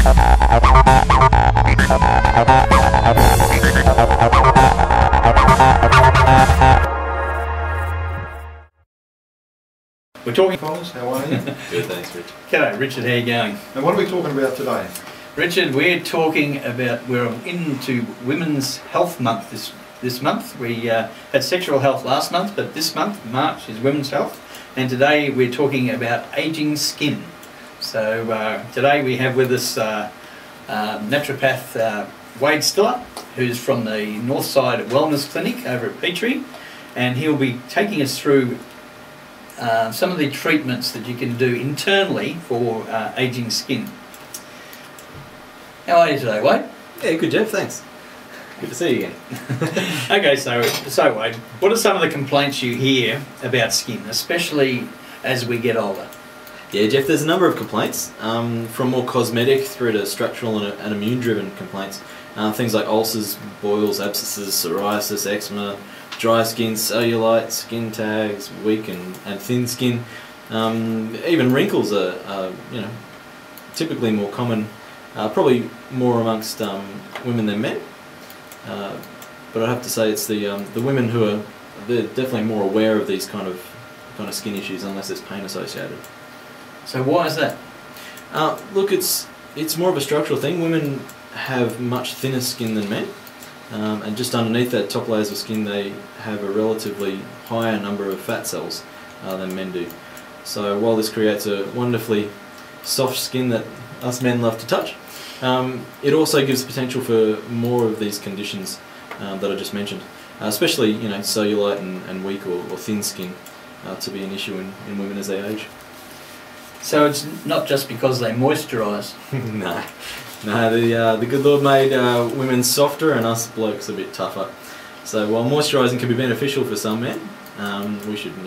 We're talking. How are you? Good, thanks, Richard. G'day, Richard. How you going? And what are we talking about today? Richard, we're talking about, we're into Women's Health Month this month. We had sexual health last month, but this month, March, is Women's Health. And today we're talking about ageing skin. So today we have with us naturopath Wade Stiller, who's from the Northside Wellness Clinic over at Petrie, and he'll be taking us through some of the treatments that you can do internally for ageing skin. How are you today, Wade? Yeah, good, Jeff, thanks. Good to see you again. Okay, so Wade, what are some of the complaints you hear about skin, especially as we get older? Yeah, Jeff, there's a number of complaints, from more cosmetic through to structural and immune-driven complaints. Things like ulcers, boils, abscesses, psoriasis, eczema, dry skin, cellulite, skin tags, weak and thin skin. Even wrinkles are typically more common, probably more amongst women than men. But I have to say it's the women who are they're definitely more aware of these kind of skin issues, unless there's pain associated. So why is that? Look, it's more of a structural thing. Women have much thinner skin than men, and just underneath that top layers of skin they have a relatively higher number of fat cells than men do. So while this creates a wonderfully soft skin that us men love to touch, it also gives potential for more of these conditions that I just mentioned, especially cellulite and weak or thin skin to be an issue in women as they age. So it's not just because they moisturise? No, the good Lord made women softer and us blokes a bit tougher. So while moisturising can be beneficial for some men, we should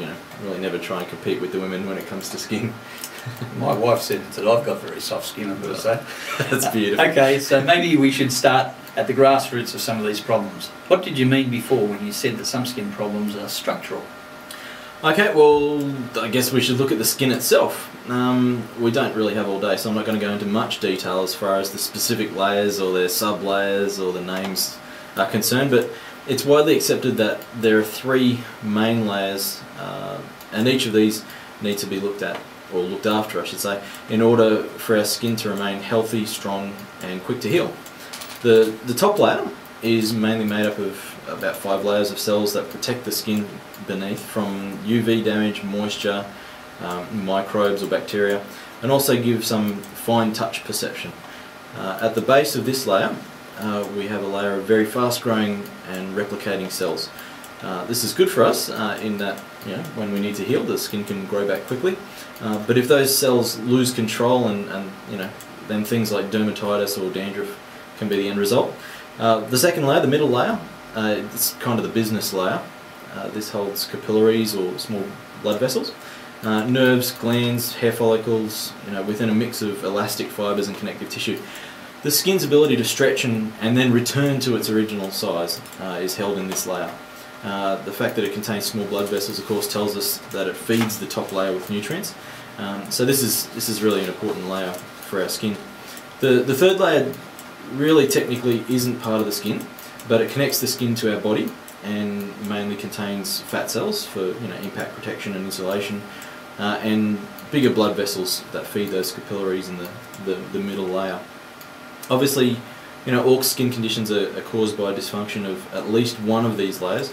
really never try and compete with the women when it comes to skin. My wife said that I've got very soft skin, I've got to say. That's beautiful. Okay, so maybe we should start at the grassroots of some of these problems. What did you mean before when you said that some skin problems are structural? Okay, well, I guess we should look at the skin itself. We don't really have all day, so I'm not going to go into much detail as far as the specific layers or their sub-layers or the names are concerned, but it's widely accepted that there are three main layers, and each of these need to be looked at, or looked after I should say, in order for our skin to remain healthy, strong and quick to heal. The top layer is mainly made up of about 5 layers of cells that protect the skin beneath from UV damage, moisture, microbes or bacteria, and also give some fine touch perception. At the base of this layer we have a layer of very fast growing and replicating cells. This is good for us in that when we need to heal, the skin can grow back quickly, but if those cells lose control and then things like dermatitis or dandruff can be the end result. The second layer, the middle layer, it's kind of the business layer. This holds capillaries or small blood vessels, nerves, glands, hair follicles, within a mix of elastic fibres and connective tissue. The skin's ability to stretch and then return to its original size is held in this layer. The fact that it contains small blood vessels, of course, tells us that it feeds the top layer with nutrients. So this is really an important layer for our skin. The third layer really technically isn't part of the skin, but it connects the skin to our body and mainly contains fat cells for impact protection and insulation, and bigger blood vessels that feed those capillaries in the middle layer. Obviously, all skin conditions are caused by dysfunction of at least one of these layers,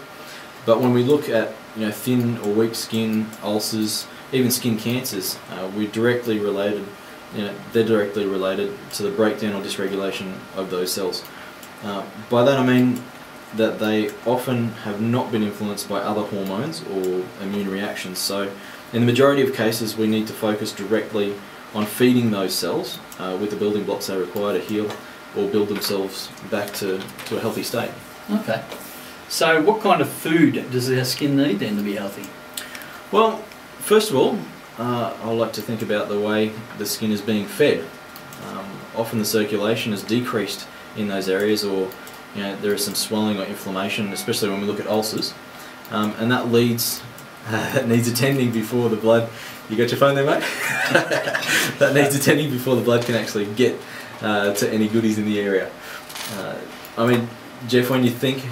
but when we look at thin or weak skin, ulcers, even skin cancers, we're directly related. They're directly related to the breakdown or dysregulation of those cells. By that I mean that they often have not been influenced by other hormones or immune reactions. So in the majority of cases we need to focus directly on feeding those cells with the building blocks they require to heal or build themselves back to a healthy state. Okay. So what kind of food does our skin need then to be healthy? Well, first of all, I like to think about the way the skin is being fed. Often the circulation is decreased in those areas, or there is some swelling or inflammation, especially when we look at ulcers, and that leads that needs attending before the blood. You got your phone there, mate? That needs attending before the blood can actually get to any goodies in the area. I mean, Jeff, when you think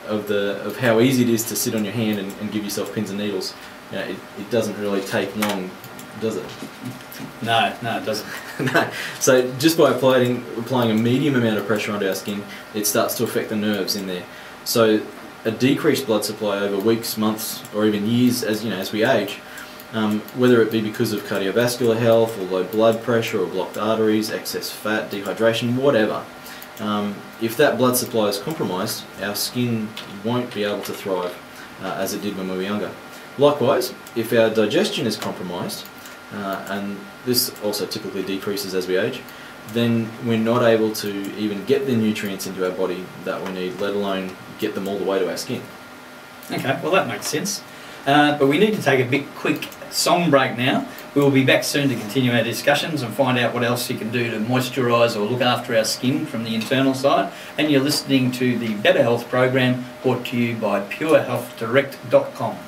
of how easy it is to sit on your hand and give yourself pins and needles, you know, it doesn't really take long, does it? No, it doesn't. No. So just by applying a medium amount of pressure onto our skin, it starts to affect the nerves in there. So a decreased blood supply over weeks, months, or even years as we age, whether it be because of cardiovascular health or low blood pressure or blocked arteries, excess fat, dehydration, whatever. If that blood supply is compromised, our skin won't be able to thrive as it did when we were younger. Likewise, if our digestion is compromised, and this also typically decreases as we age, then we're not able to even get the nutrients into our body that we need, let alone get them all the way to our skin. Okay, well that makes sense. But we need to take a quick song break now. We will be back soon to continue our discussions and find out what else you can do to moisturise or look after our skin from the internal side. And you're listening to the Better Health program, brought to you by purehealthdirect.com.